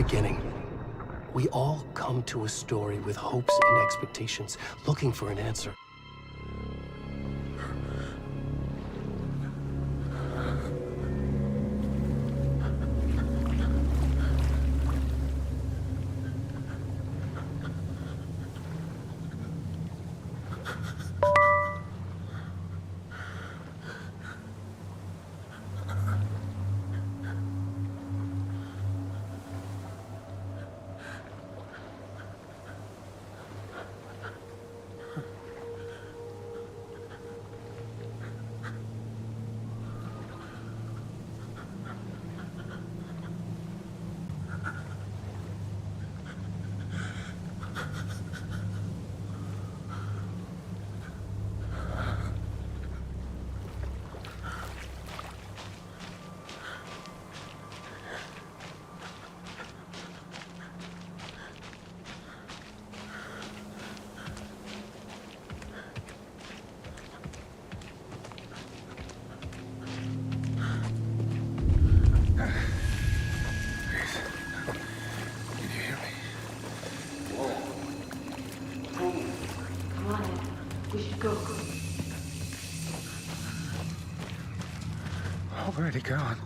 beginning. We all come to a story with hopes and expectations, looking for an answer. Already gone.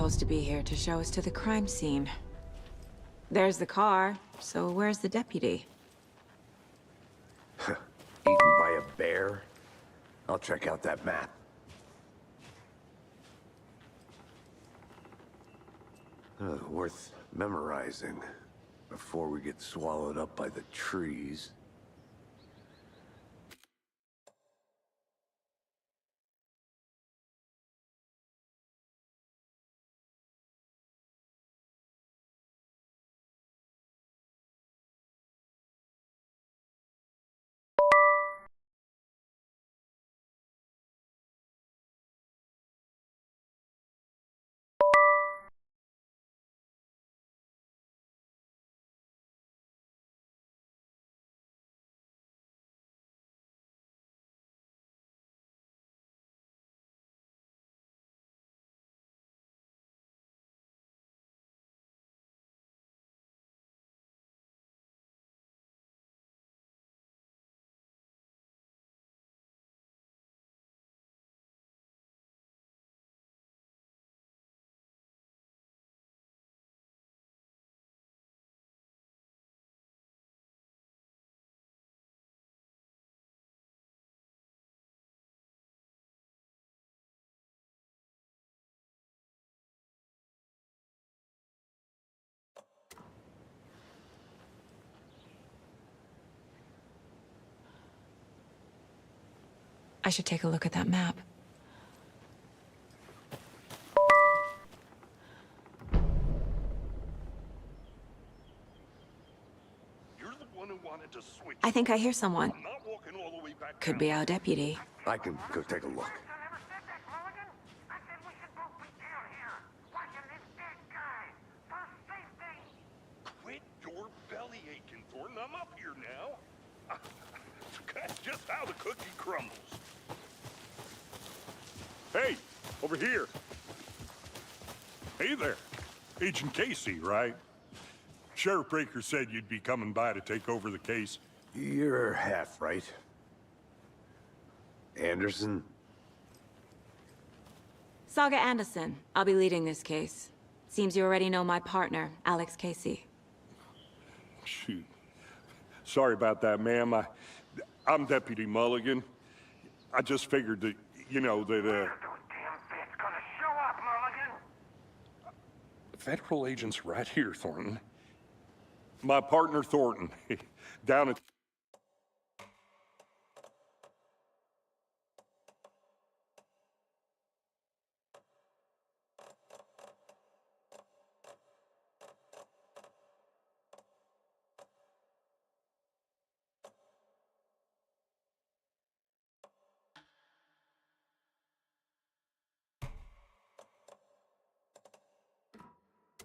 supposed to be here to show us to the crime scene. There's the car, so where's the deputy? Eaten by a bear? I'll check out that map. Worth memorizing before we get swallowed up by the trees. I should take a look at that map. You're the one who wanted to switch. I think I hear someone. I'm not walking all the way back Could down. be our deputy. I can go take a look. Quit your belly aching, Thornton. I'm up here now. That's just how the cookie crumbles. Hey, over here. Hey there. Agent Casey, right? Sheriff Breaker said you'd be coming by to take over the case. You're half right. Anderson? Saga Anderson. I'll be leading this case. Seems you already know my partner, Alex Casey. Shoot. Sorry about that, ma'am. I'm Deputy Mulligan. I just figured that, you know, that, Federal agents right here, Thornton. My partner, Thornton, down at...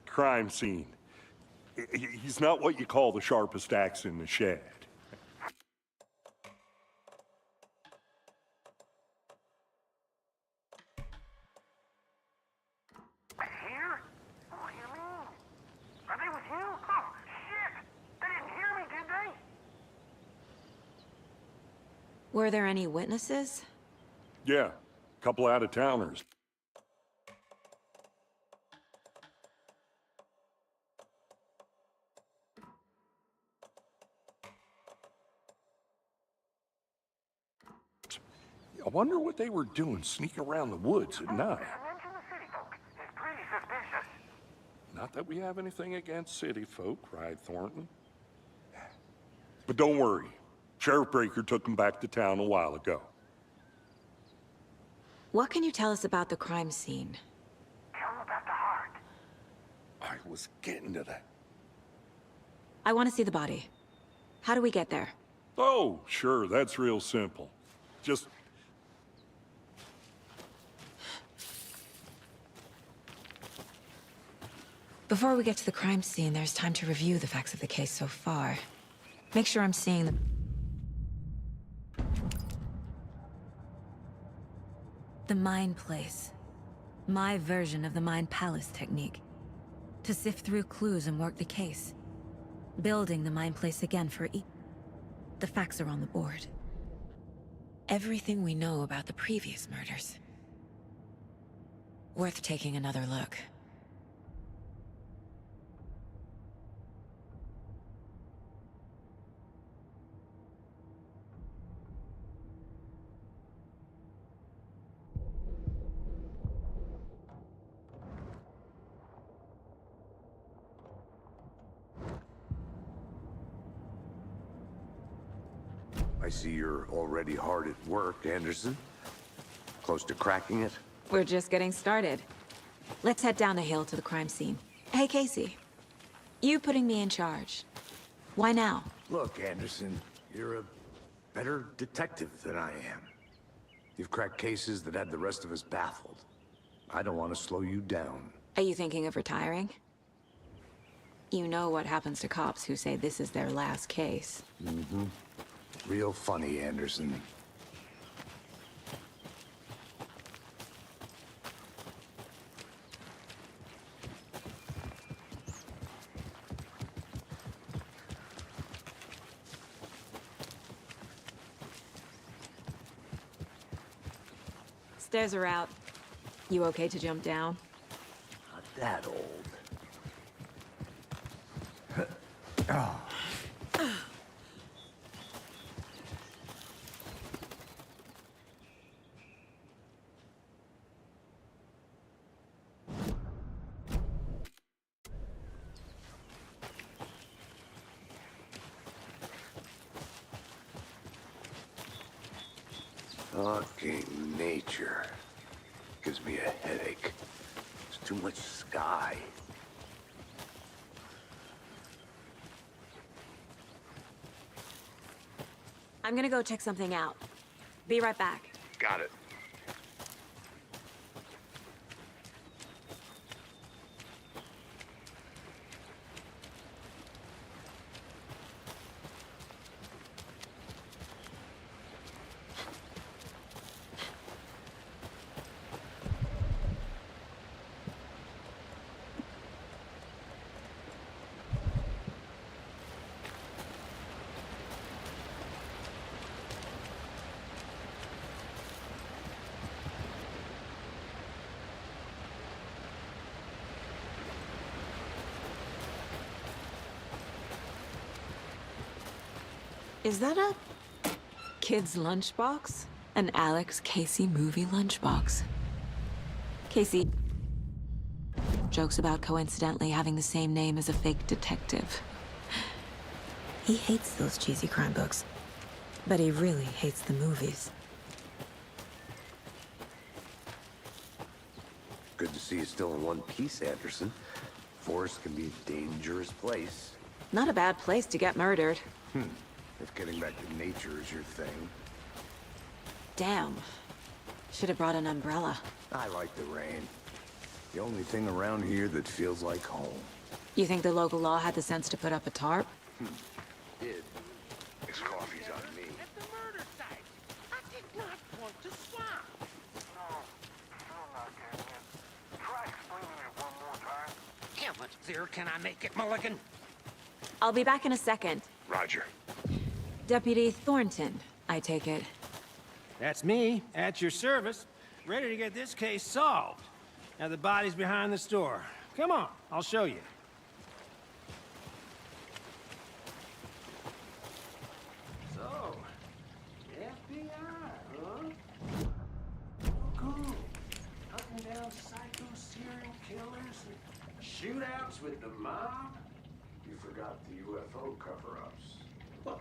crime scene. He's not what you call the sharpest axe in the shed. Here? What do you mean? Are they with you? Oh, shit! They didn't hear me, did they? Were there any witnesses? Yeah, a couple out-of-towners. I wonder what they were doing sneaking around the woods at night. Mention the city folk. It's pretty suspicious. Not that we have anything against city folk, cried Thornton. But don't worry. Sheriff Breaker took them back to town a while ago. What can you tell us about the crime scene? Tell them about the heart. I was getting to that. I want to see the body. How do we get there? Oh, sure, that's real simple. Just... Before we get to the crime scene, there's time to review the facts of the case so far. Make sure I'm seeing the... The Mind Place. My version of the Mind Palace technique. To sift through clues and work the case. Building the Mind Place again for each... The facts are on the board. Everything we know about the previous murders. Worth taking another look. I see you're already hard at work, Anderson. Close to cracking it? We're just getting started. Let's head down the hill to the crime scene. Hey, Casey. You putting me in charge. Why now? Look, Anderson, you're a better detective than I am. You've cracked cases that had the rest of us baffled. I don't want to slow you down. Are you thinking of retiring? You know what happens to cops who say this is their last case. Real funny, Anderson. Stairs are out. You okay to jump down? Not that old. Fucking nature. Gives me a headache. There's too much sky. I'm gonna go check something out. Be right back. Got it. Is that a kid's lunchbox? An Alex Casey movie lunchbox. Casey jokes about coincidentally having the same name as a fake detective. He hates those cheesy crime books, but he really hates the movies. Good to see you still in one piece, Anderson. Forest can be a dangerous place. Not a bad place to get murdered. If getting back to nature is your thing. Damn. Should have brought an umbrella. I like the rain. The only thing around here that feels like home. You think the local law had the sense to put up a tarp? Did. This coffee's on me. At the murder site. I did not want to swap. No, still not getting it. Try explaining it one more time. How much clearer can I make it, Mulligan? I'll be back in a second. Roger. Deputy Thornton, I take it. That's me, at your service, ready to get this case solved. Now the body's behind the store. Come on, I'll show you. So, FBI, huh? Cool. Hunting down psycho serial killers and shootouts with the mob? You forgot the UFO cover-ups. What?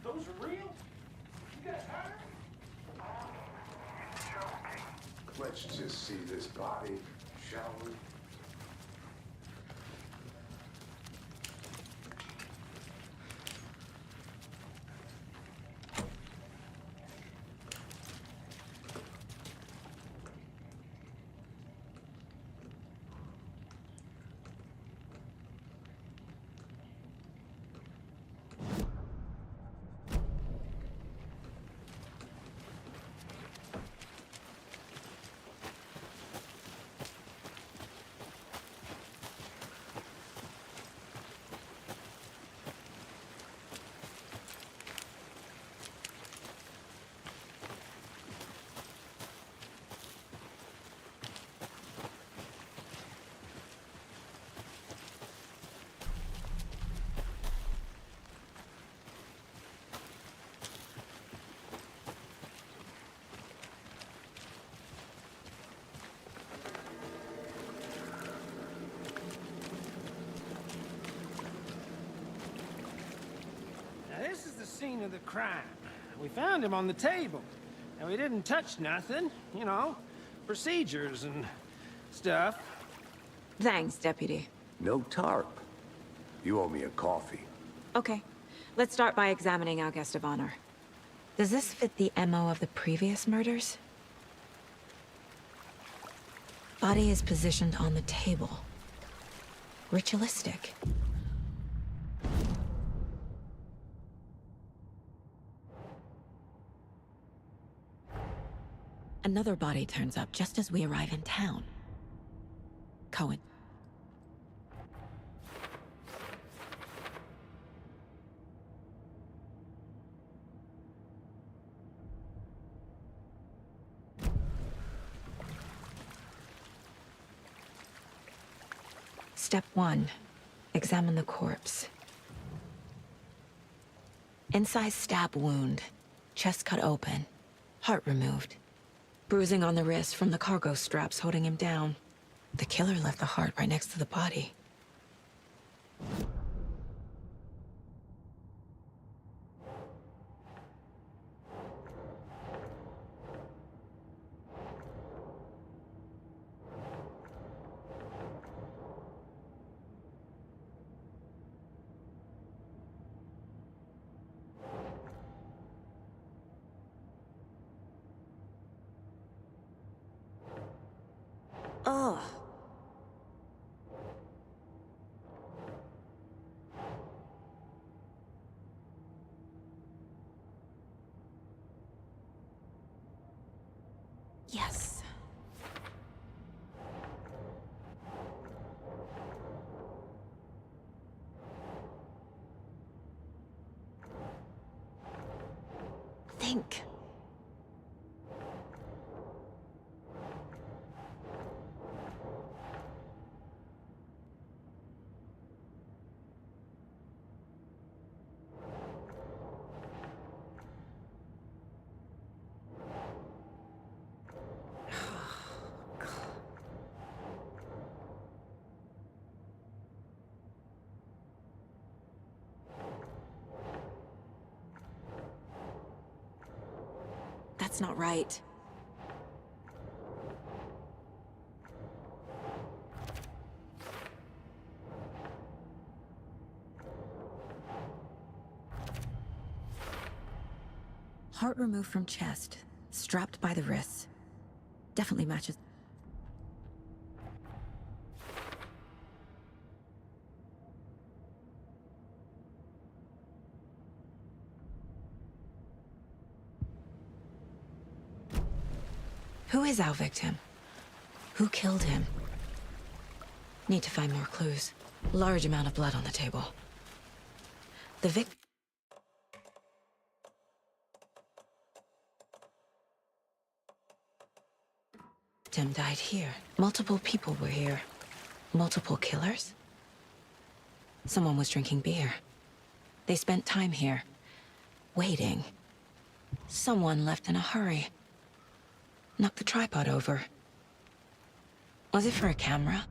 Those are real? You guys hired? Let's just see this body, shall we? This is the scene of the crime. We found him on the table. And we didn't touch nothing, you know, procedures and stuff. Thanks, Deputy. No tarp. You owe me a coffee. Okay, let's start by examining our guest of honor. Does this fit the MO of the previous murders? Body is positioned on the table. Ritualistic. Another body turns up just as we arrive in town. Cohen. Step 1. Examine the corpse. Incised stab wound. Chest cut open. Heart removed. Bruising on the wrist from the cargo straps holding him down. The killer left the heart right next to the body. Ugh. Yes. Think. That's not right. Heart removed from chest, strapped by the wrists. Definitely matches. Who is our victim? Who killed him? Need to find more clues. Large amount of blood on the table. The victim died here. Multiple people were here. Multiple killers? Someone was drinking beer. They spent time here. Waiting. Someone left in a hurry. Knocked the tripod over. Was it for a camera?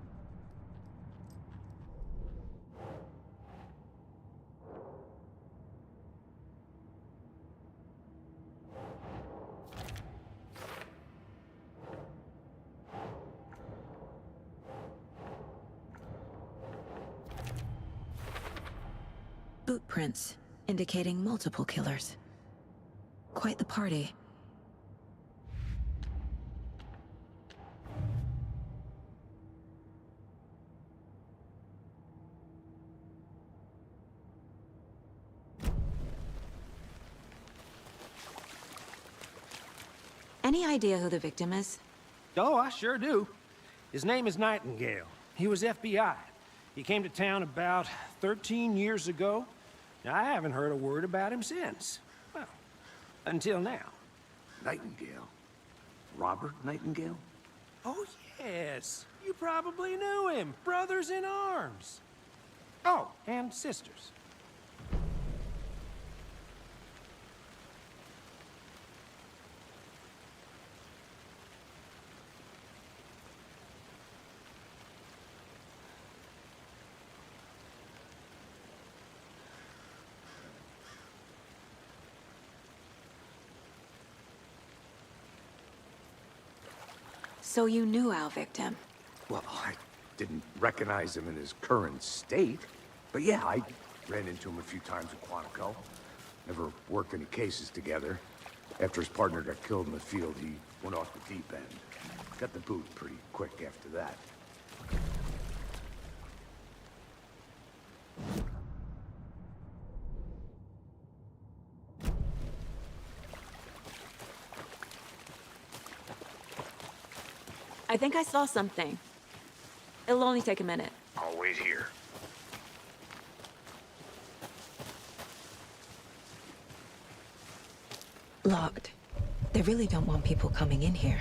Boot prints, indicating multiple killers. Quite the party. Any idea who the victim is? Oh, I sure do. His name is Nightingale. He was FBI. He came to town about 13 years ago. Now, I haven't heard a word about him since. Well, until now. Nightingale? Robert Nightingale? Oh, yes. You probably knew him. Brothers in arms. Oh, and sisters. So you knew our victim? Well, I didn't recognize him in his current state. But yeah, I ran into him a few times in Quantico. Never worked any cases together. After his partner got killed in the field, he went off the deep end. Got the boot pretty quick after that. I think I saw something. It'll only take a minute. I'll wait here. Locked. They really don't want people coming in here.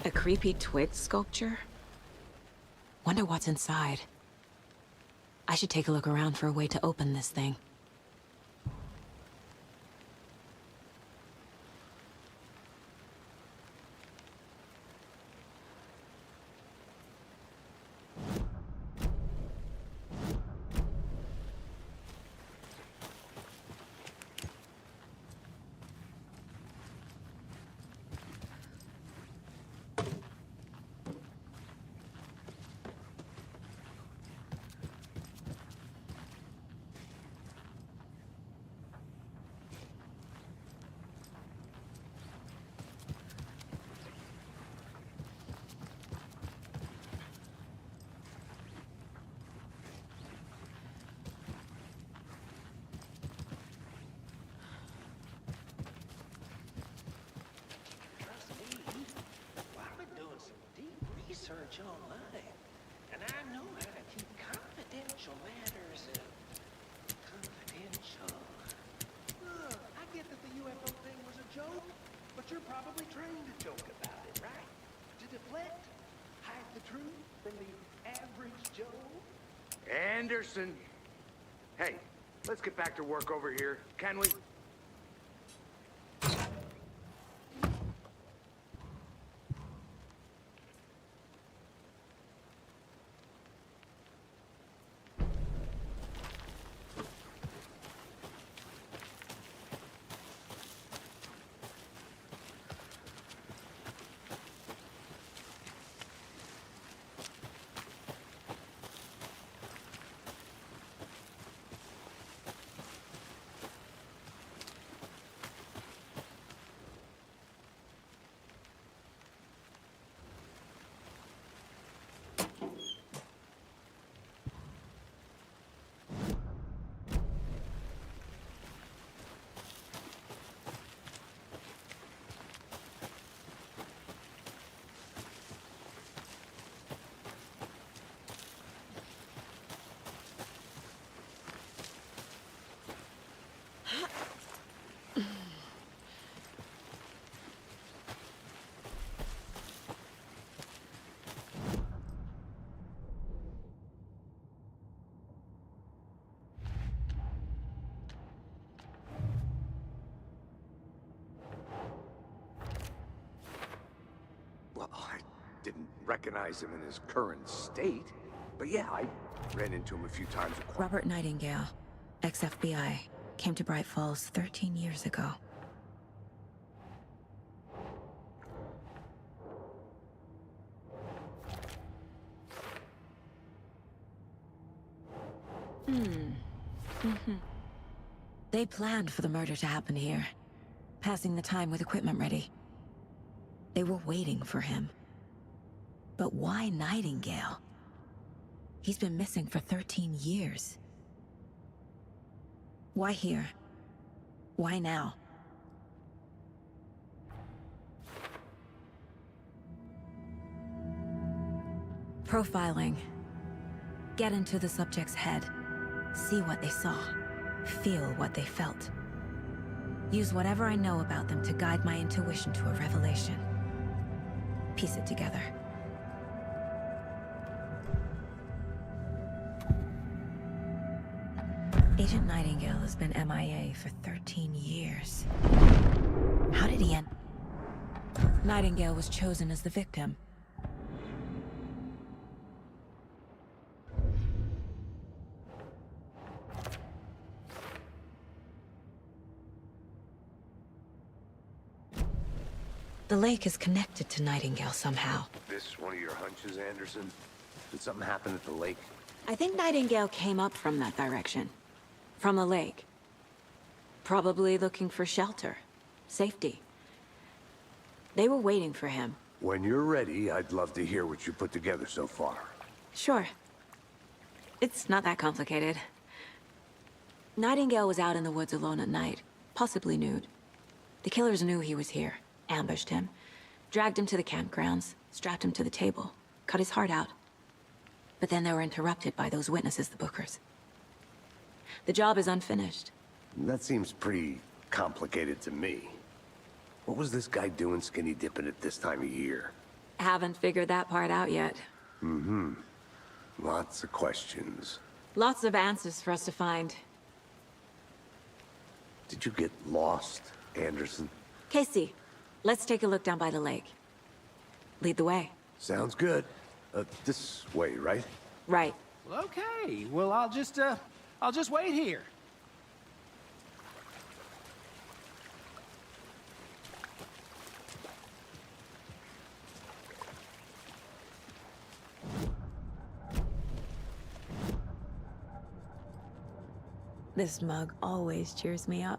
A creepy twig sculpture? Wonder what's inside. I should take a look around for a way to open this thing. Trust me. Well, I've been doing some deep research online, and I know how to keep confidential matters confidential. Look, I get that the UFO thing was a joke, but you're probably trained to joke about it, right? To deflect, hide the truth from the average Joe. Anderson! Hey, let's get back to work over here, can we? Well, I didn't recognize him in his current state. But yeah, I ran into him a few times in Quantico. Robert Nightingale, ex-FBI, came to Bright Falls 13 years ago. They planned for the murder to happen here, passing the time with equipment ready. They were waiting for him. But why Nightingale? He's been missing for 13 years. Why here? Why now? Profiling. Get into the subject's head. See what they saw. Feel what they felt. Use whatever I know about them to guide my intuition to a revelation. Piece it together. Agent Nightingale has been MIA for 13 years. How did he end? Nightingale was chosen as the victim. The lake is connected to Nightingale somehow. This one of your hunches, Anderson? Did something happen at the lake? I think Nightingale came up from that direction. From the lake. Probably looking for shelter. Safety. They were waiting for him. When you're ready, I'd love to hear what you put together so far. Sure. It's not that complicated. Nightingale was out in the woods alone at night, possibly nude. The killers knew he was here, ambushed him, dragged him to the campgrounds, strapped him to the table, cut his heart out. But then they were interrupted by those witnesses, the Bookers. The job is unfinished. That seems pretty complicated to me. What was this guy doing skinny dipping at this time of year? Haven't figured that part out yet. Lots of questions. Lots of answers for us to find. Did you get lost, Anderson? Casey, let's take a look down by the lake. Lead the way. Sounds good. This way, right? Right. Well, okay. Well, I'll just wait here. This mug always cheers me up.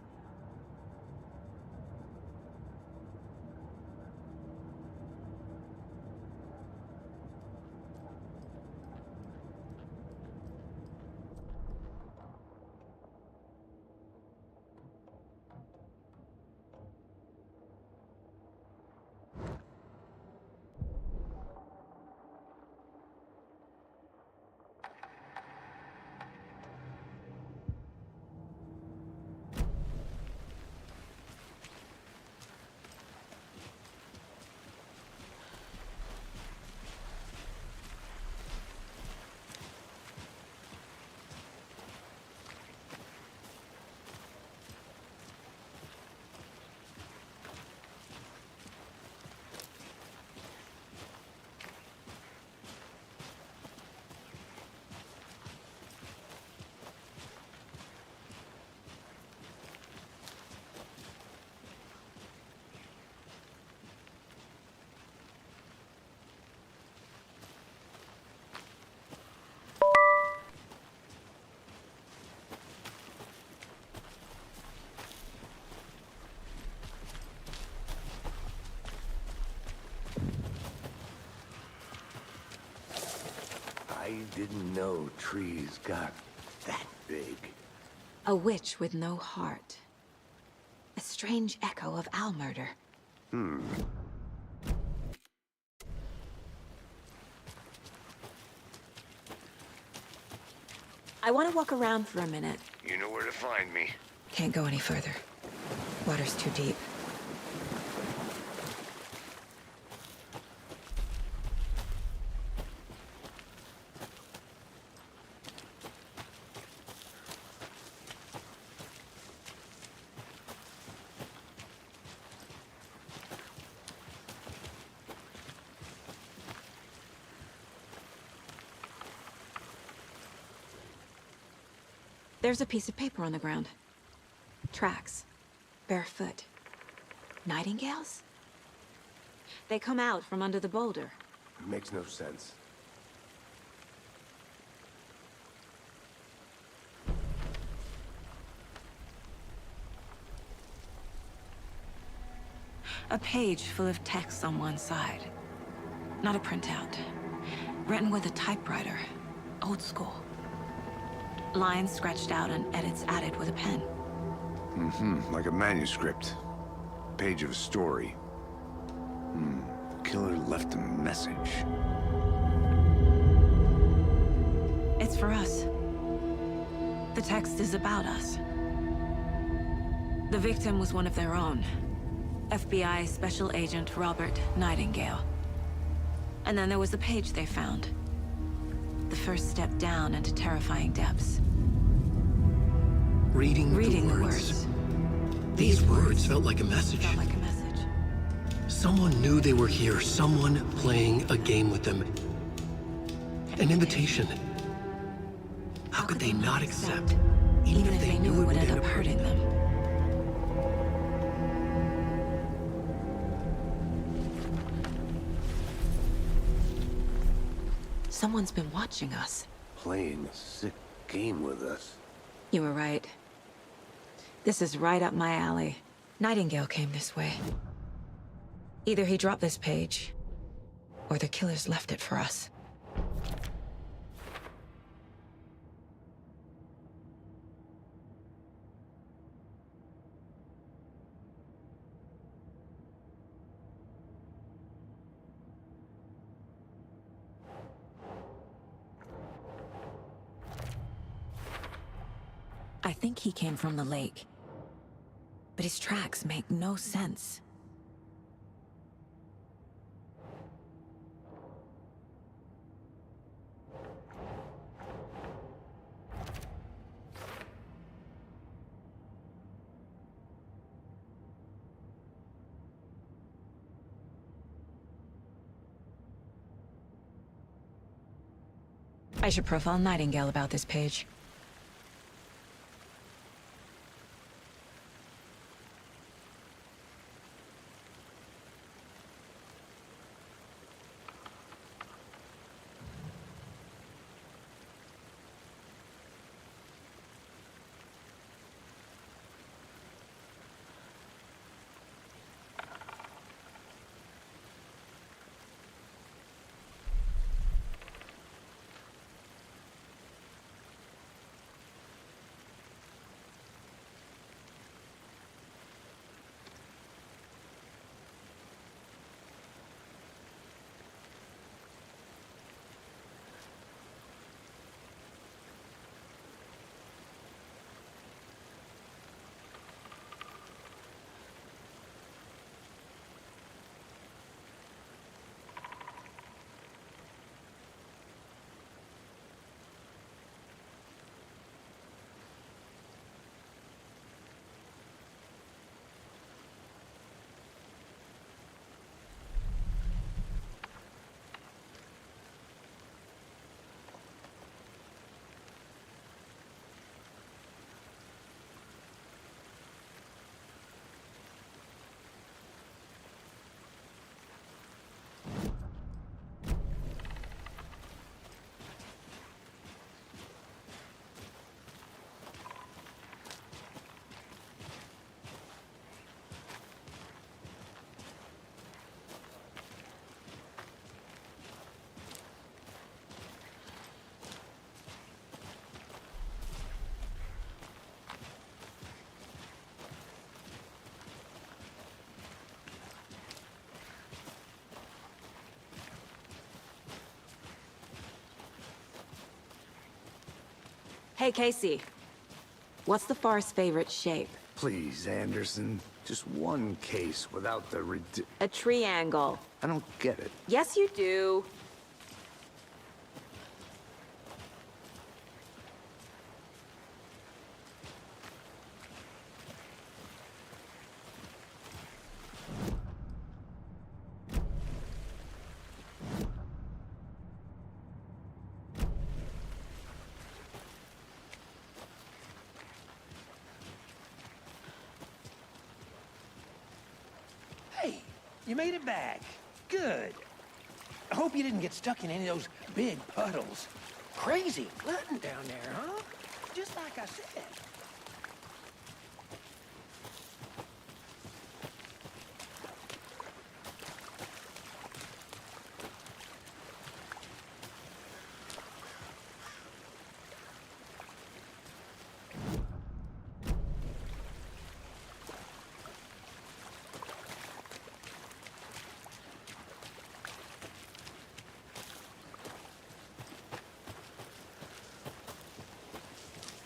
I didn't know trees got that big. A witch with no heart. A strange echo of owl murder. I want to walk around for a minute. You know where to find me. Can't go any further. Water's too deep. There's a piece of paper on the ground. Tracks. Barefoot. Nightingales? They come out from under the boulder. Makes no sense. A page full of text on one side. Not a printout. Written with a typewriter. Old school. Lines scratched out and edits added with a pen. Like a manuscript. Page of a story. The killer left a message. It's for us. The text is about us. The victim was one of their own. FBI Special Agent Robert Nightingale. And then there was the page they found. The first step down into terrifying depths. Reading Reading the words. These words felt like a message. Felt like a message. Someone knew they were here, someone playing a game with them. An invitation. How could they not accept, even if they knew it would end up hurting them? Someone's been watching us. Playing a sick game with us. You were right. This is right up my alley. Nightingale came this way. Either he dropped this page, or the killers left it for us. I think he came from the lake. But his tracks make no sense. I should profile Nightingale about this page. Hey, Casey. What's the forest's favorite shape? Please, Anderson. Just one case without the A triangle. I don't get it. Yes, you do. Hey, you made it back. Good. I hope you didn't get stuck in any of those big puddles. Crazy flooding down there, huh? Just like I said.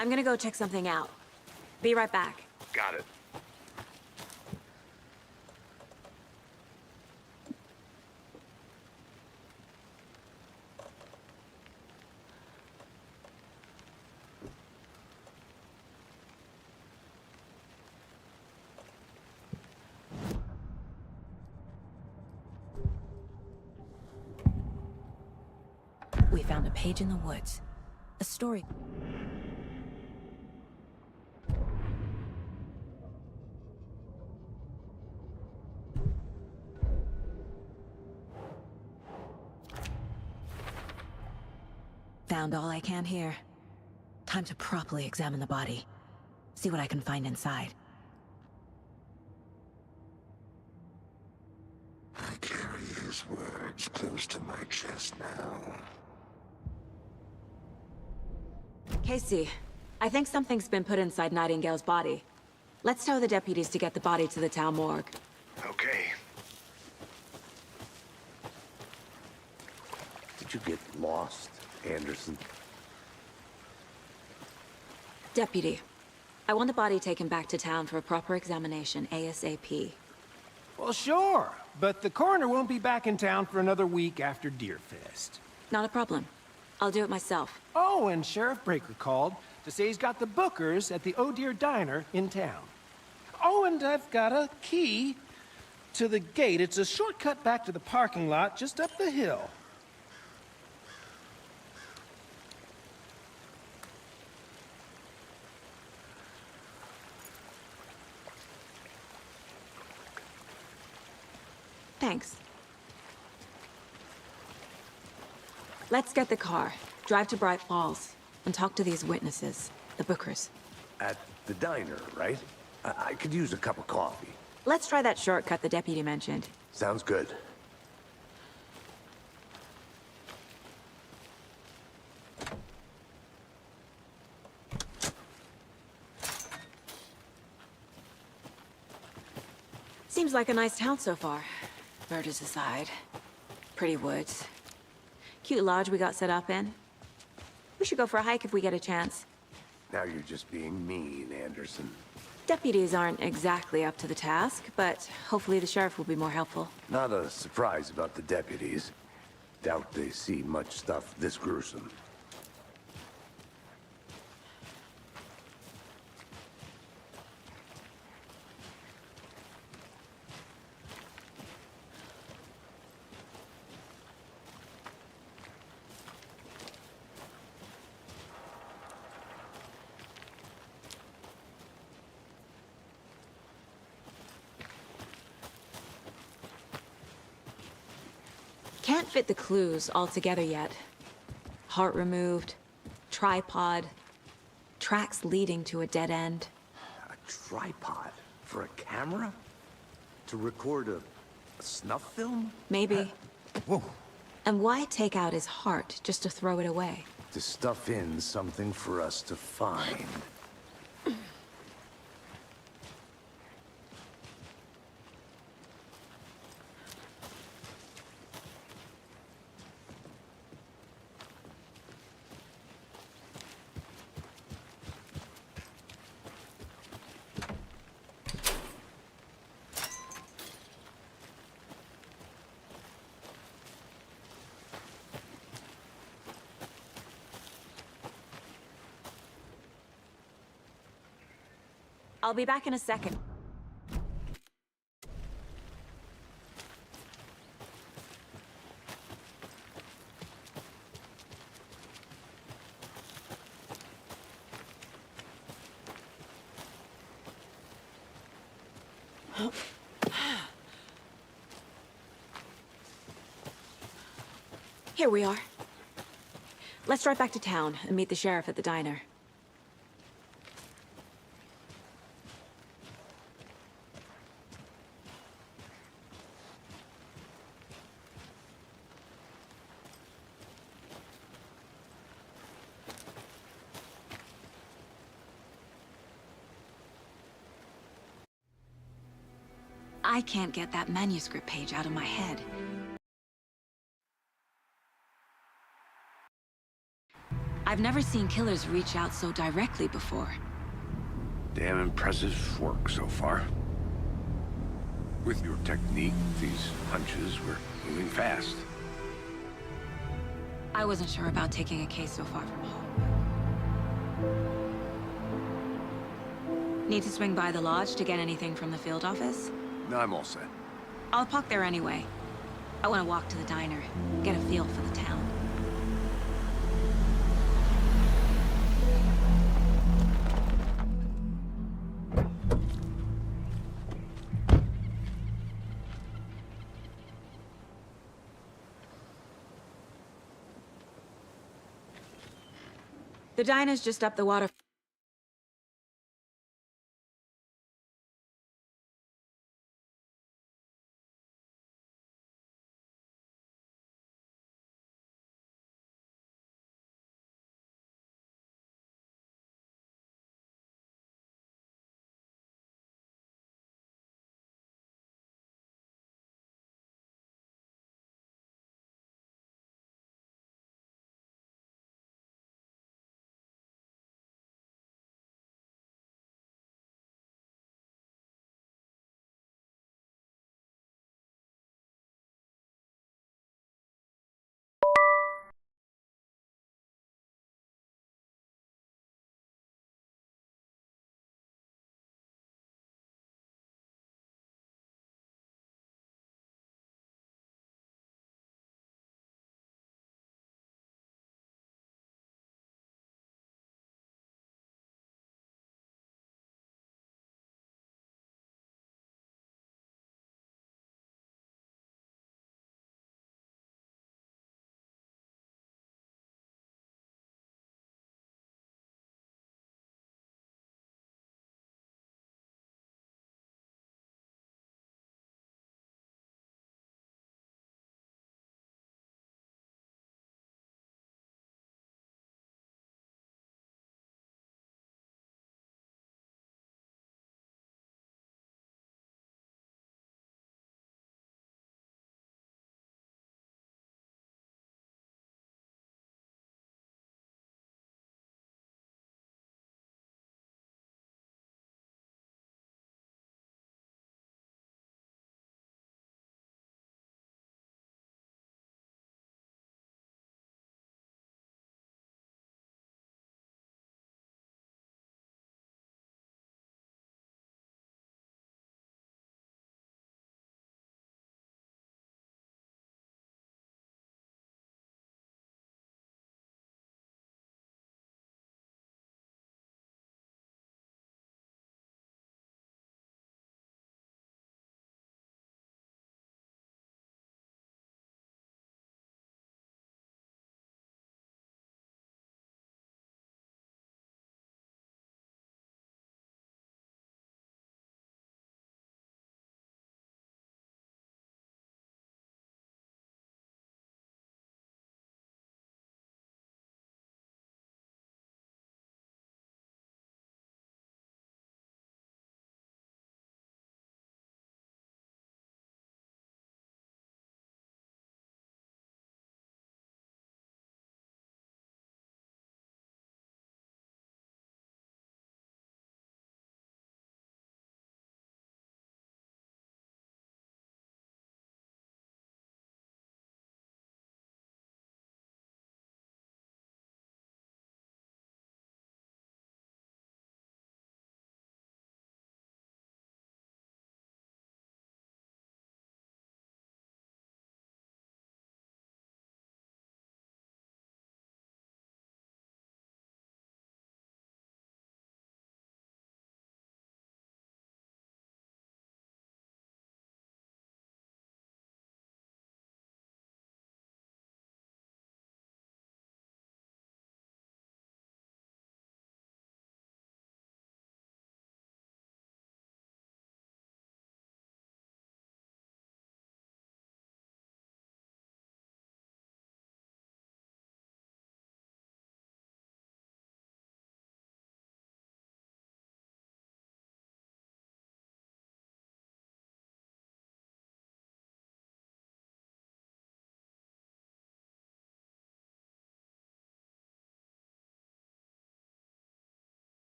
I'm gonna go check something out. Be right back. Got it. We found a page in the woods. A story. Found all I can here. Time to properly examine the body. See what I can find inside. I carry his words close to my chest now. Casey, I think something's been put inside Nightingale's body. Let's tell the deputies to get the body to the town morgue. Okay. Did you get lost, Anderson? Deputy, I want the body taken back to town for a proper examination ASAP. Well, sure, but the coroner won't be back in town for another week after Deerfest. Not a problem. I'll do it myself. Oh, and Sheriff Breaker called to say he's got the Bookers at the Oh Deer Diner in town. Oh, and I've got a key to the gate. It's a shortcut back to the parking lot just up the hill. Thanks. Let's get the car, drive to Bright Falls, and talk to these witnesses, the Bookers. At the diner, right? I could use a cup of coffee. Let's try that shortcut the deputy mentioned. Sounds good. Seems like a nice town so far. Murders aside. Pretty woods. Cute lodge we got set up in. We should go for a hike if we get a chance. Now you're just being mean, Anderson. Deputies aren't exactly up to the task, but hopefully the sheriff will be more helpful. Not a surprise about the deputies. Doubt they see much stuff this gruesome. Can't fit the clues all together yet. Heart removed, tripod, tracks leading to a dead end. A tripod? For a camera? To record a snuff film? Maybe. Whoa. And why take out his heart just to throw it away? To stuff in something for us to find. I'll be back in a second. Here we are. Let's drive back to town and meet the sheriff at the diner. I can't get that manuscript page out of my head. I've never seen killers reach out so directly before. Damn impressive work so far. With your technique, these hunches were moving fast. I wasn't sure about taking a case so far from home. Need to swing by the lodge to get anything from the field office? No, I'm all set. I'll park there anyway. I want to walk to the diner, get a feel for the town. The diner's just up the water.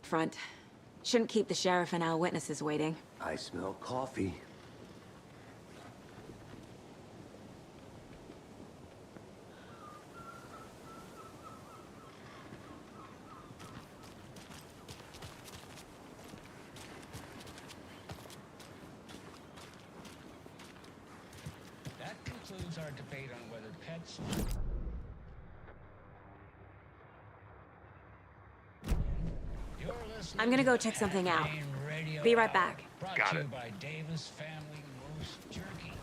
Front. Shouldn't keep the sheriff and our witnesses waiting. I smell coffee. concludes our debate on whether pets... I'm gonna go check something out. Be right back. Brought Got to it. you by Davis Family Roast Jerky.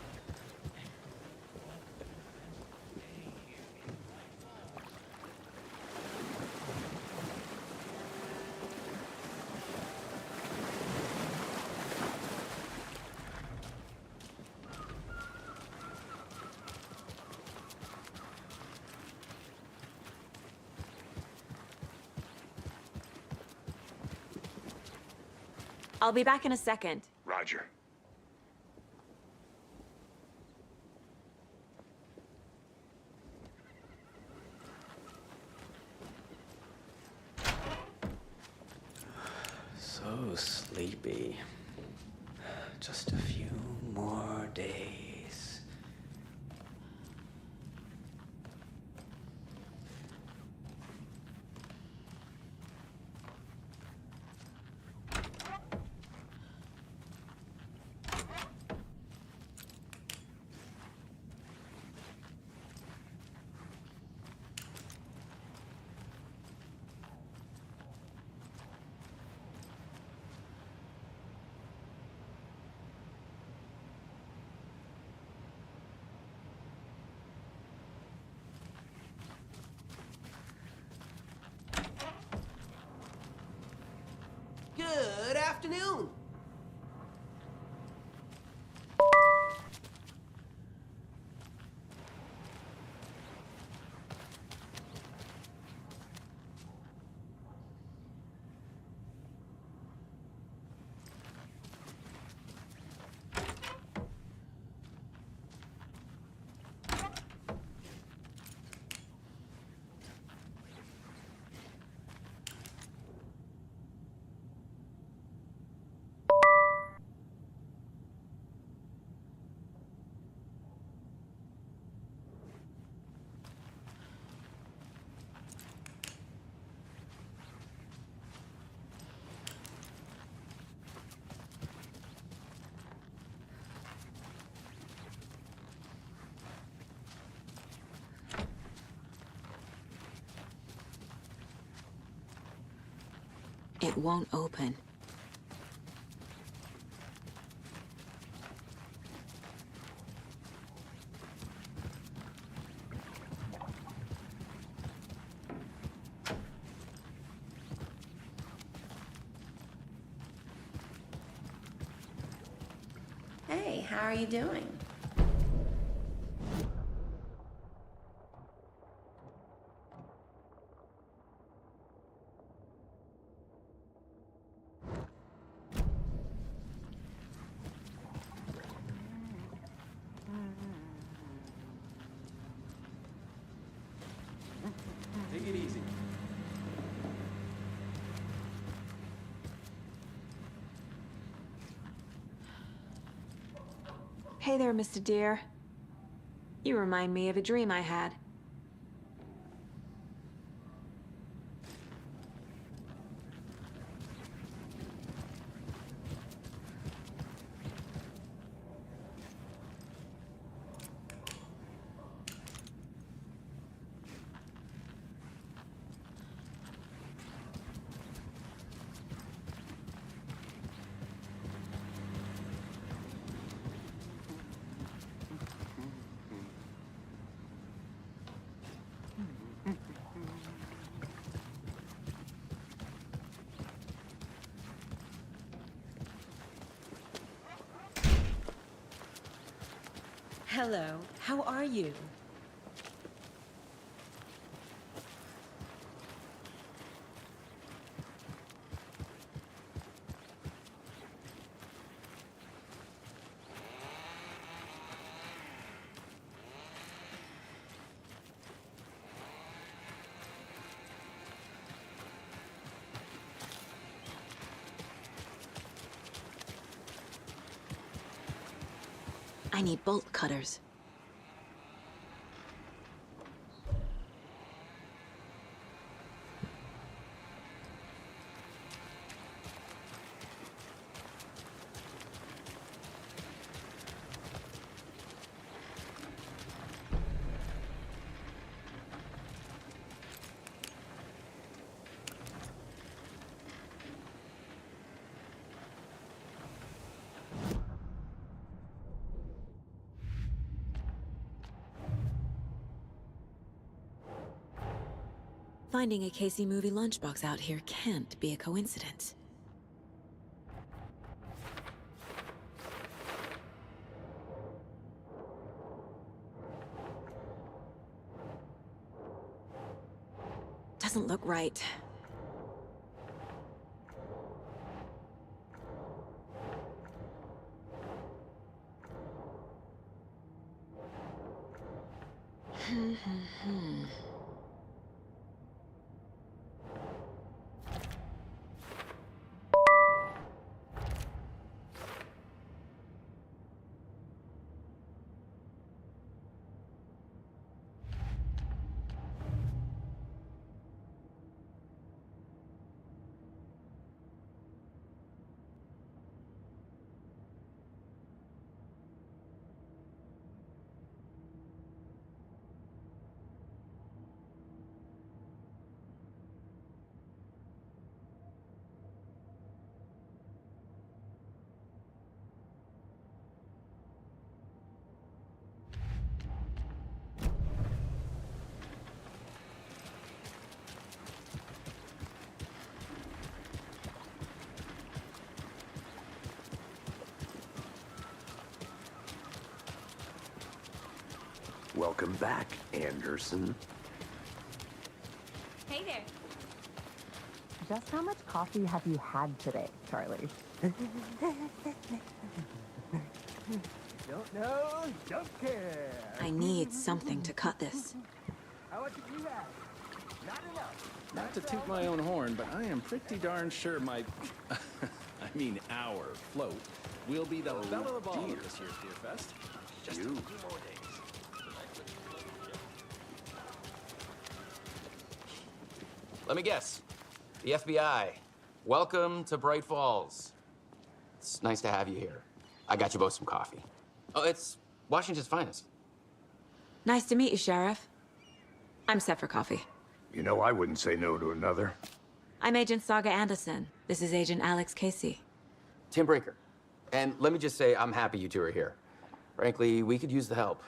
I'll be back in a second. Roger. So sleepy. Just a few more days. Good afternoon. It won't open. Hey, how are you doing? Take it easy. Hey there, Mr. Deer. You remind me of a dream I had. Hello, how are you? I need bolt cutters. Finding a Casey movie lunchbox out here can't be a coincidence. Doesn't look right. Welcome back, Anderson. Hey there. Just how much coffee have you had today, Charlie? Don't know, don't care. I need something to cut this. How much did you have? Not enough. Not to toot my own horn, but I am pretty darn sure my, I mean our float will be the belle of the ball at this year's Beer Fest. Just a few more days. Let me guess. The FBI. Welcome to Bright Falls. It's nice to have you here. I got you both some coffee. Oh, it's Washington's finest. Nice to meet you, Sheriff. I'm set for coffee. You know, I wouldn't say no to another. I'm Agent Saga Anderson. This is Agent Alex Casey. Tim Breaker. And let me just say, I'm happy you two are here. Frankly, we could use the help.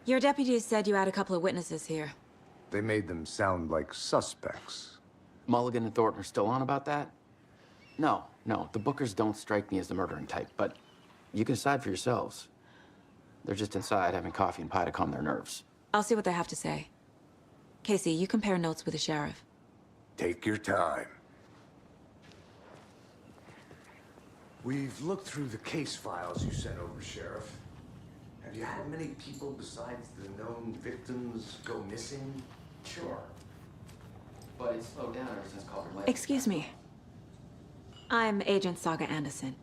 Your deputies said you had a couple of witnesses here. They made them sound like suspects. Mulligan and Thornton are still on about that? No, the Bookers don't strike me as the murdering type, but you can decide for yourselves. They're just inside having coffee and pie to calm their nerves. I'll see what they have to say. Casey, you compare notes with the sheriff. Take your time. We've looked through the case files you sent over, Sheriff. Have you had many people besides the known victims go missing? Sure. But it's slowed down ever since Culver Lake. Excuse me. I'm Agent Saga Anderson.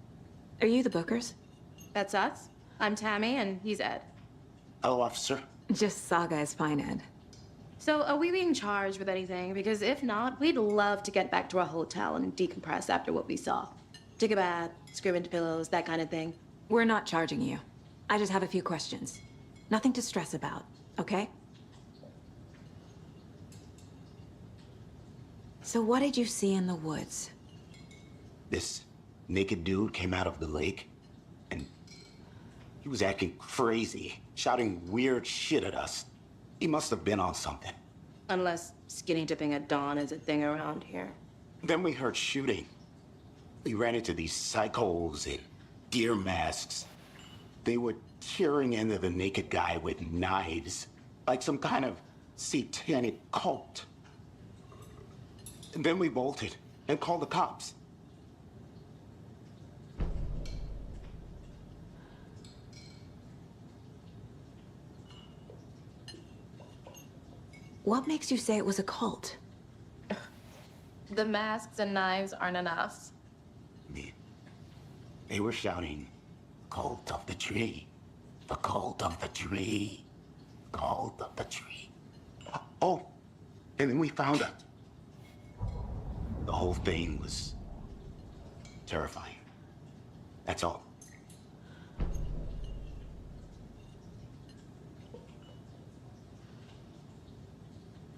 Are you the Bookers? That's us. I'm Tammy, and he's Ed. Hello, officer. Just Saga is fine, Ed. So, are we being charged with anything? Because if not, we'd love to get back to our hotel and decompress after what we saw. Take a bath, scream into pillows, that kind of thing. We're not charging you. I just have a few questions. Nothing to stress about, okay? So what did you see in the woods? This naked dude came out of the lake, and he was acting crazy, shouting weird shit at us. He must have been on something. Unless skinny dipping at dawn is a thing around here. Then we heard shooting. We ran into these psychos in deer masks. They were tearing into the naked guy with knives, like some kind of satanic cult. And then we bolted and called the cops. What makes you say it was a cult? The masks and knives aren't enough. They were shouting, "Cult of the tree, the cult of the tree, cult of the tree." Oh, and then we found it. The whole thing was terrifying. That's all.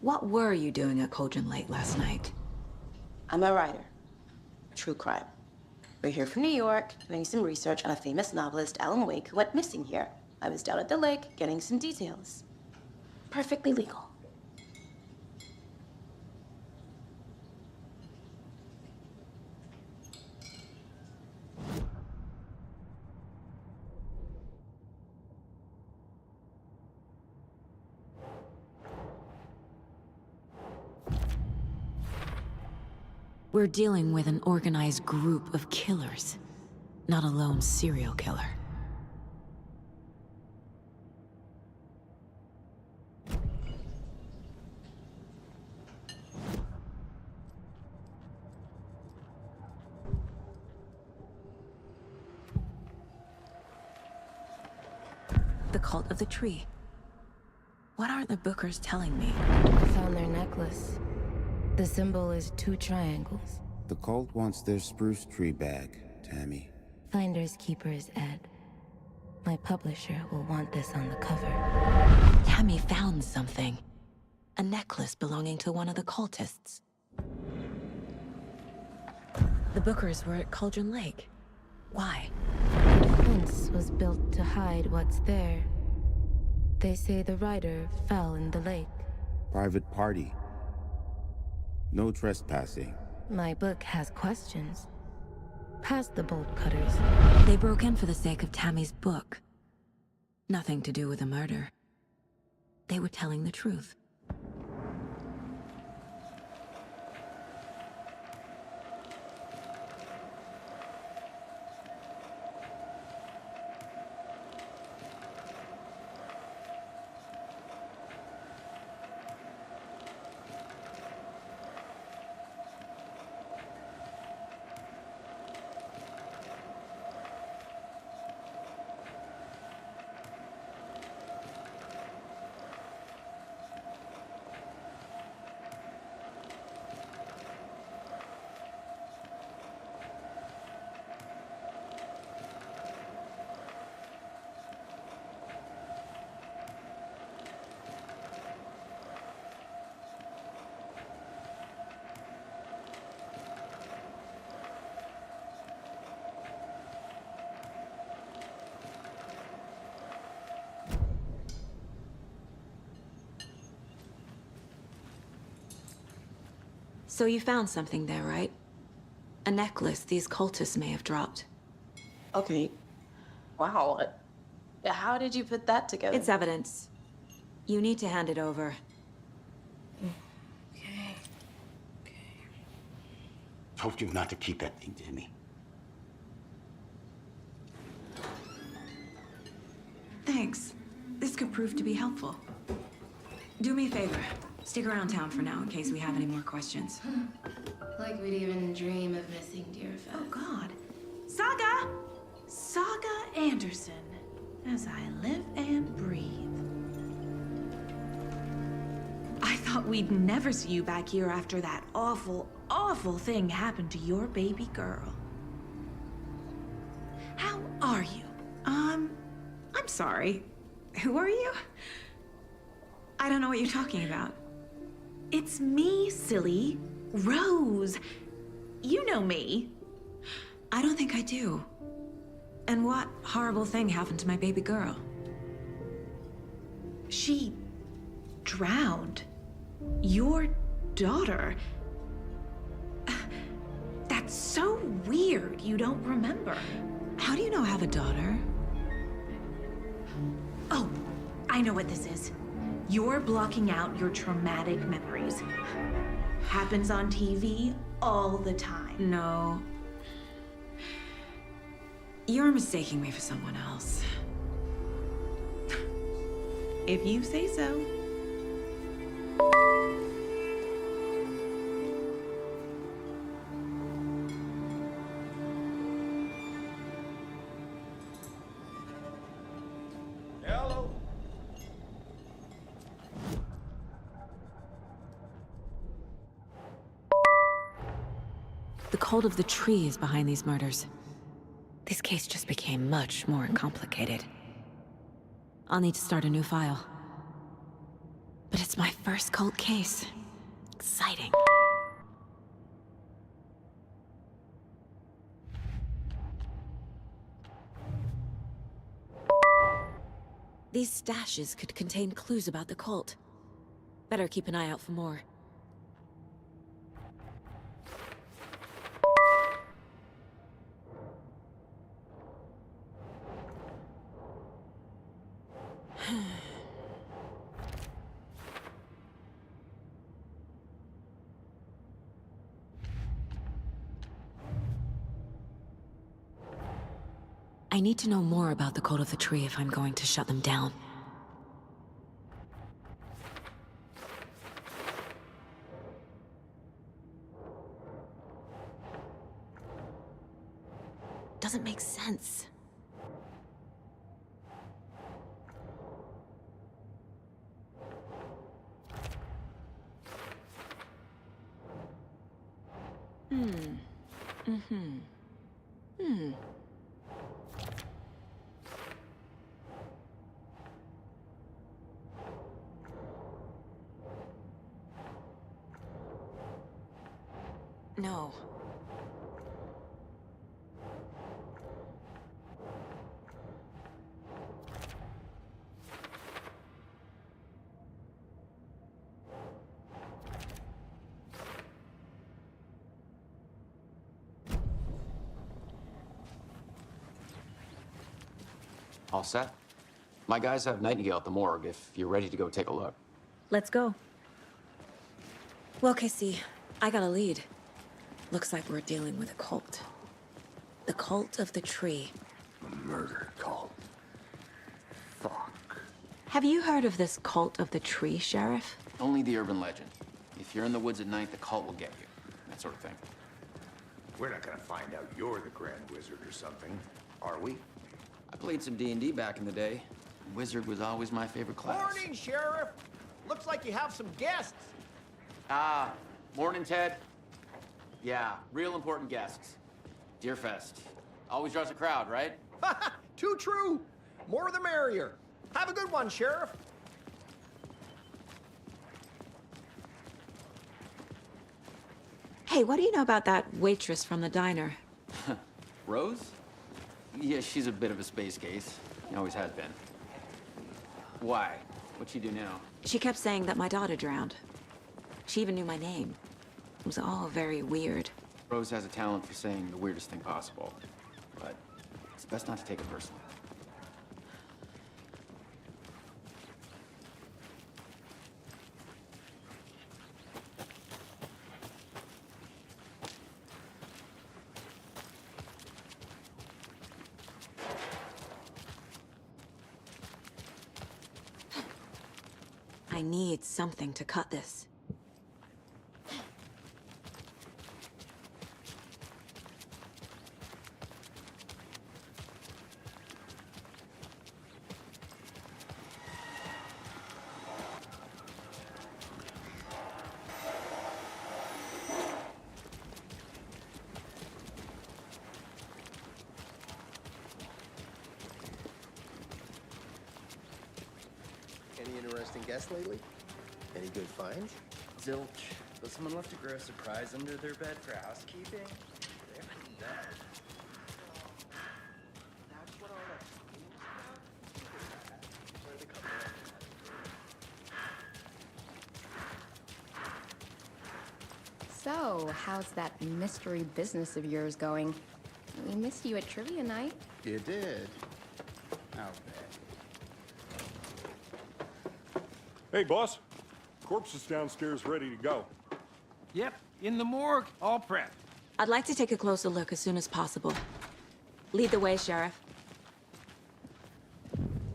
What were you doing at Cauldron Lake last night? I'm a writer. True crime. We're here from New York, doing some research on a famous novelist, Alan Wake, who went missing here. I was down at the lake, getting some details. Perfectly legal. We're dealing with an organized group of killers, not a lone serial killer. The Cult of the Tree. What aren't the Bookers telling me? I found their necklace. The symbol is 2 triangles. The cult wants their spruce tree back, Tammy. Finders Keepers Ed. My publisher will want this on the cover. Tammy found something. A necklace belonging to one of the cultists. The Bookers were at Cauldron Lake. Why? The fence was built to hide what's there. They say the rider fell in the lake. Private party. No trespassing. My book has questions. Past the bolt cutters. They broke in for the sake of Tammy's book. Nothing to do with the murder. They were telling the truth. So you found something there, right? A necklace these cultists may have dropped. Okay. Wow. How did you put that together? It's evidence. You need to hand it over. Told you not to keep that thing, Timmy. Thanks. This could prove to be helpful. Do me a favor. Stick around town for now in case we have any more questions. Like we'd even dream of missing Deerfest. Oh, God. Saga! Saga Anderson. As I live and breathe. I thought we'd never see you back here after that awful, awful thing happened to your baby girl. How are you? I'm sorry. Who are you? I don't know what you're talking about. It's me, silly. Rose. You know me. I don't think I do. And what horrible thing happened to my baby girl? She drowned. Your daughter. That's so weird you don't remember. How do you know I have a daughter? Oh, I know what this is. You're blocking out your traumatic memories. Happens on TV all the time. No. You're mistaking me for someone else. If you say so. Hello. The Cult of the Tree is behind these murders. This case just became much more complicated. I'll need to start a new file. But it's my first cult case. Exciting. These stashes could contain clues about the cult. Better keep an eye out for more. I need to know more about the Cult of the Tree if I'm going to shut them down. Doesn't make sense. No. All set? My guys have Nightingale at the morgue if you're ready to go take a look. Let's go. Well, Casey, I got a lead. Looks like we're dealing with a cult. The Cult of the Tree. A murder cult. Fuck. Have you heard of this Cult of the Tree, Sheriff? Only the urban legend. If you're in the woods at night, the cult will get you. That sort of thing. We're not gonna find out you're the Grand Wizard or something, are we? I played some D&D back in the day. Wizard was always my favorite class. Morning, Sheriff. Looks like you have some guests. Ah, morning, Ted. Yeah, real important guests. Deerfest. Always draws a crowd, right? Too true. More the merrier. Have a good one, Sheriff. Hey, what do you know about that waitress from the diner? Rose? Yeah, she's a bit of a space case. Always has been. Why? What'd she do now? She kept saying that my daughter drowned. She even knew my name. It was all very weird. Rose has a talent for saying the weirdest thing possible. But it's best not to take it personally. I need something to cut this. Any interesting guests lately? Any good finds? Zilch. But someone left a gross surprise under their bed for housekeeping? They're nuts. That's what all that Where they come from? So, how's that mystery business of yours going? We missed you at trivia night. You did. How bad? Hey, boss. Corpse is downstairs ready to go. Yep, in the morgue, all prepped. I'd like to take a closer look as soon as possible. Lead the way, Sheriff.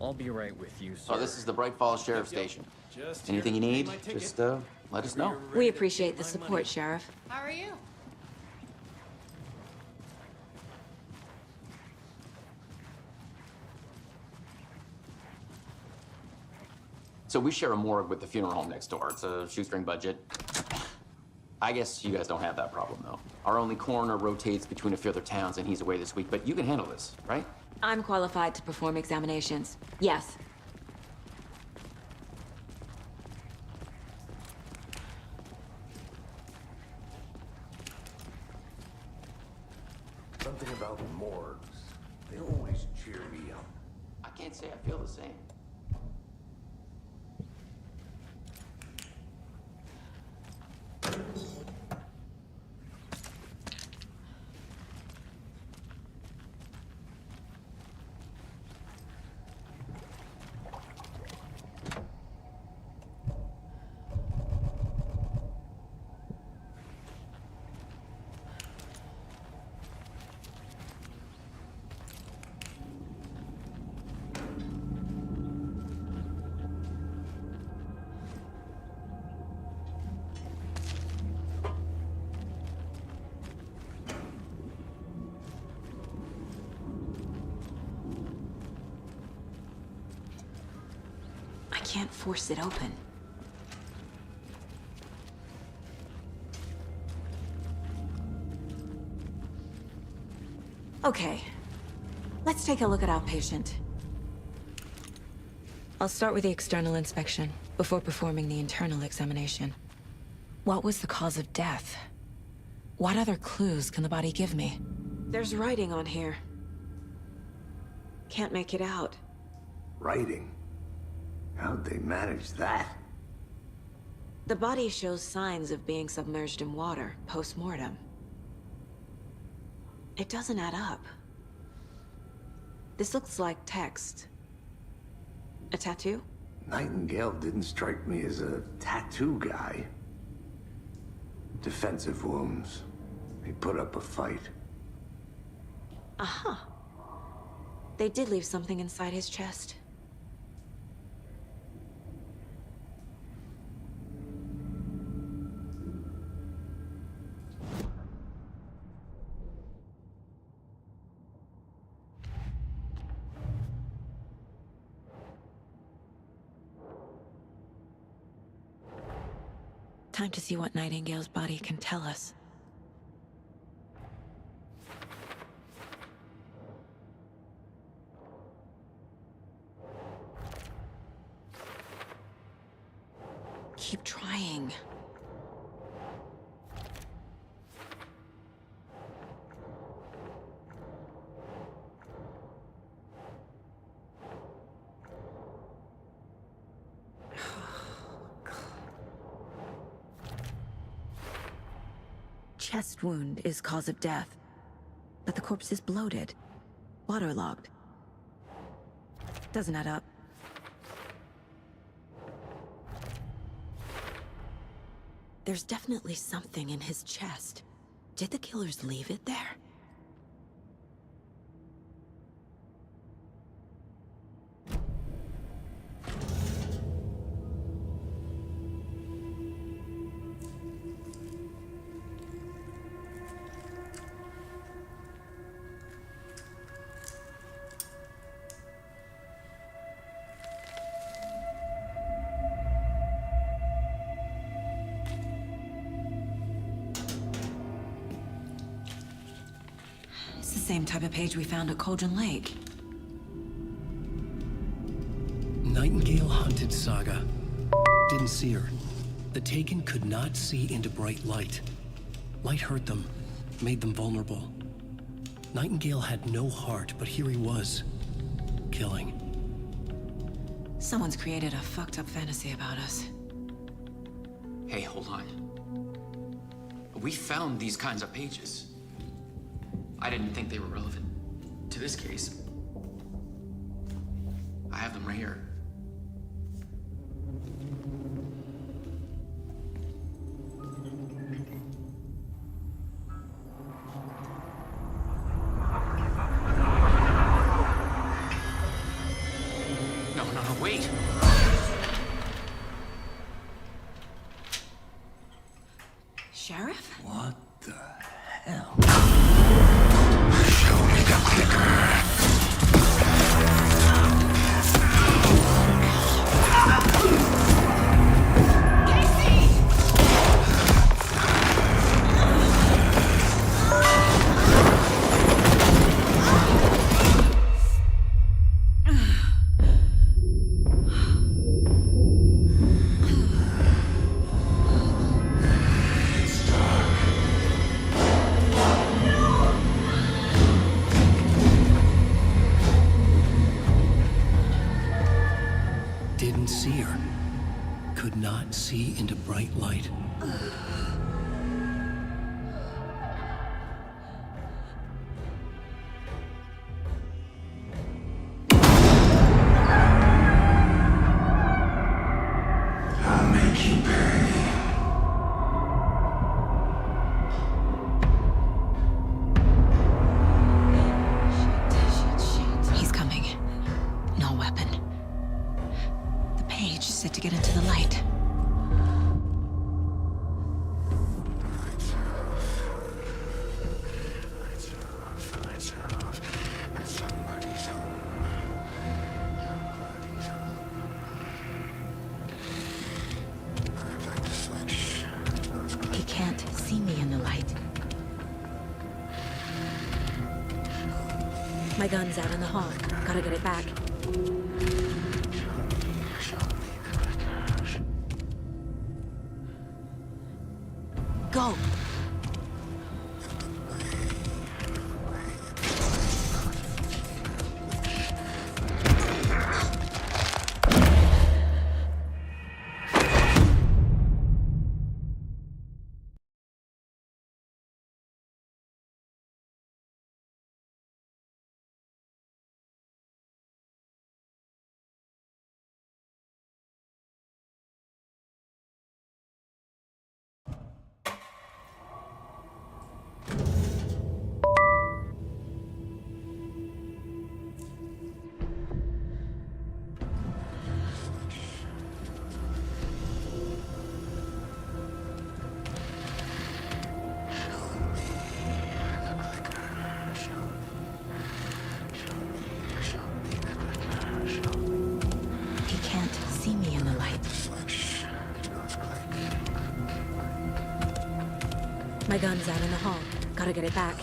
I'll be right with you, sir. Oh, this is the Bright Falls Sheriff Station. Just Anything you here. need, My ticket. just let us know. We appreciate the support, Sheriff. How are you? So we share a morgue with the funeral home next door. It's a shoestring budget. I guess you guys don't have that problem, though. Our only coroner rotates between a few other towns, and he's away this week. But you can handle this, right? I'm qualified to perform examinations. Yes. Something about morgues. They always cheer me up. I can't say I feel the same. can't force it open. Okay. Let's take a look at our patient. I'll start with the external inspection, before performing the internal examination. What was the cause of death? What other clues can the body give me? There's writing on here. Can't make it out. Writing? How'd they manage that? The body shows signs of being submerged in water, post-mortem. It doesn't add up. This looks like text. A tattoo? Nightingale didn't strike me as a tattoo guy. Defensive wounds. He put up a fight. Aha. They did leave something inside his chest. Time to see what Nightingale's body can tell us. Keep trying. Chest wound is cause of death, but the corpse is bloated, waterlogged. Doesn't add up. There's definitely something in his chest. Did the killers leave it there? Same type of page we found at Cauldron Lake. Nightingale hunted Saga. Didn't see her. The Taken could not see into bright light. Light hurt them, made them vulnerable. Nightingale had no heart, but here he was, killing. Someone's created a fucked up fantasy about us. Hey, hold on. We found these kinds of pages. I didn't think they were relevant to this case. I have them right here. No, wait. Sheriff? What the hell? Show me the clicker. Didn't see her. Could not see into bright light. I'll make you pay. He's coming. No weapon. The page said to get into the light. My gun's out in the hall. Gotta get it back. Go! He can't see me in the light. My gun's out in the hall. Gotta get it back.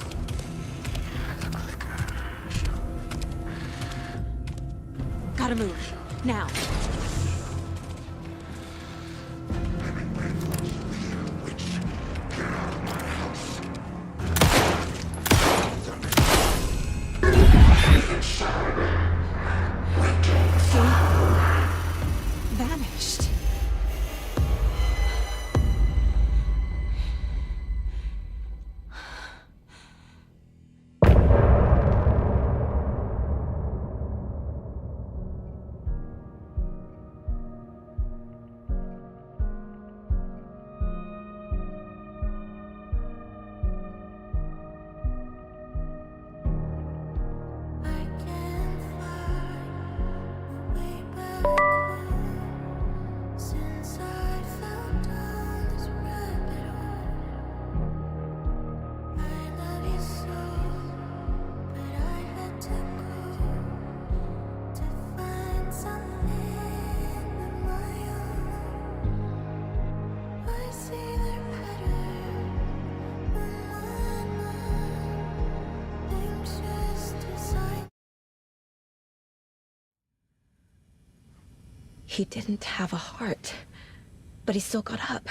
Gotta move. Now. Vanished. He didn't have a heart, but he still got up.